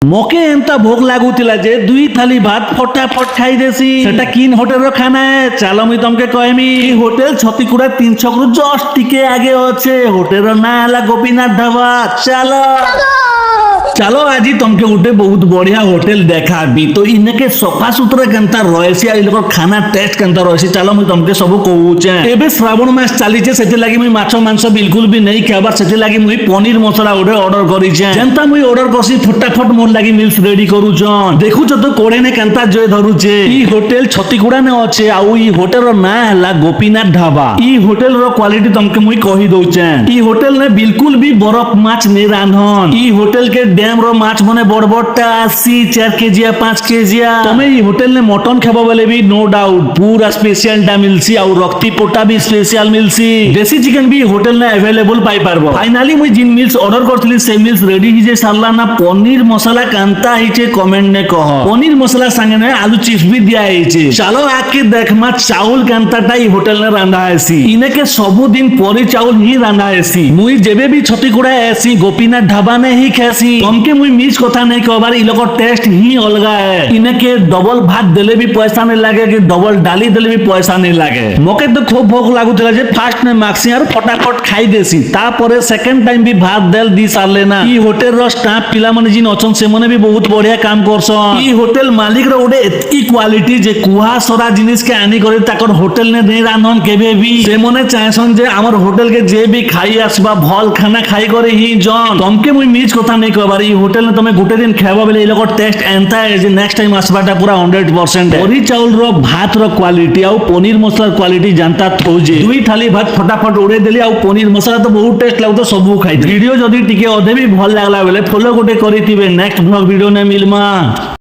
মকে এন্তা ভোগ লাগুଥିଲା যে দুই থালি ভাত ফটাফট খাই দেছি সেটা কিন হোটেলর খানা চালো মুই তমকে কহমি হোটেল ছতিকুড়া 3 ছকরু জস্ট টিকে আগে আছে হোটেলর না হলা গোপীনাথ ধাবা চালো চালো আজি তমকে গোটে বহুত বঢ়িয়া হোটেল দেখাবি তো ইনেকে সফা সুতরা কেনতা রয়েছে আর ইলোকর খানা টেস্ট কেনতা রয়েছে চালো মুই তমকে সবু কହୁছে এবে শ্রাবণ মাস চালিছে সেটি লাগি মুই মাছ মাংস বিলকুল বি নেই খাবার সেটি লাগি মুই পনির মশলা ওডে অর্ডর করিছে যেনতা মুই অর্ডর করছি ফটাফট মোর লাগি মিলস রেডি করুছন দেখুছ তো কোড়ে নে কেনতা জয় ধরুছে ই হোটেল ছতিগুড়া নে আছে আউ ই হোটেলর না হলা গোপীনাথ ঢাবা ই হোটেলর क्वालिटी तमके मुई कही दउचे ई होटल ने बिल्कुल भी बरफ माछ ने रांधन ई होटल के डैम रो माछ मने बड़ बड़टा 80 4 केजिया 5 केजिया तमे ई होटल ने मटन खाबो बोले भी नो डाउट पूरा स्पेशल डा मिलसी और रक्ती पोटा भी स्पेशल मिलसी देसी चिकन भी होटल ने अवेलेबल पाई पारबो फाइनली मुई जिन मिल्स ऑर्डर करथली से मिल्स रेडी हिजे सारला ना पनीर मसाला कांता हिचे कमेंट ने कह पनीर मसाला संगे ने आलू चिप्स भी दिया हिचे चलो आके देखमा चावल कांताटा ई होटल ने रांधा हेसी इने के सबु दिन परी चावल ही रांधा हेसी मुई जेबे भी छतिकुड़ा एसी गोपीनाथ ढाबा ने ही खेसी तमके मुई मिस कथा नहीं कहबार इ लोग टेस्ट ही अलगा है इने के डबल भात देले भी पैसा नहीं लागे कि डबल डाली देले भी पैसा नहीं लागे मके तो खूब भूख लागुतला जे फास्ट ने माक्सी और फटाफट खाई देसी तापरे सेकंड टाइम भी भात देल दी सारले ना इ होटल रो स्टाफ पिला माने जिन अछन से मने भी बहुत बढ़िया काम करसन इ होटल मालिक रो ओडे एतकी क्वालिटी जे कुहा सरा जिनिस के आनी करे ताकर होटल ने नहीं रांधन केबे भी से मने चाहसन जे हमर होटल के जे भी खाई आसबा भल खाना खाई करे ही जन तमके मुई मिस कथा नहीं कहबार इ होटल ने तमे गुटे दिन खाबा बेले इ लोग टेस्ट एंता है जे नेक्स्ट टाइम आसबाटा पूरा 100% परी चावल रो भात रो क्वालिटी और पनीर मसाला क्वालिटी जानता थौ जे दुई थाली भात फटाफट उड़े देली और पनीर मसाला तो बहुत टेस्ट लागतो सबु खाई वीडियो जदी टिके अधे भी भल लागला बेले फॉलो गुटे करितिबे नेक्स्ट ब्लॉग वीडियो ने मिलमा।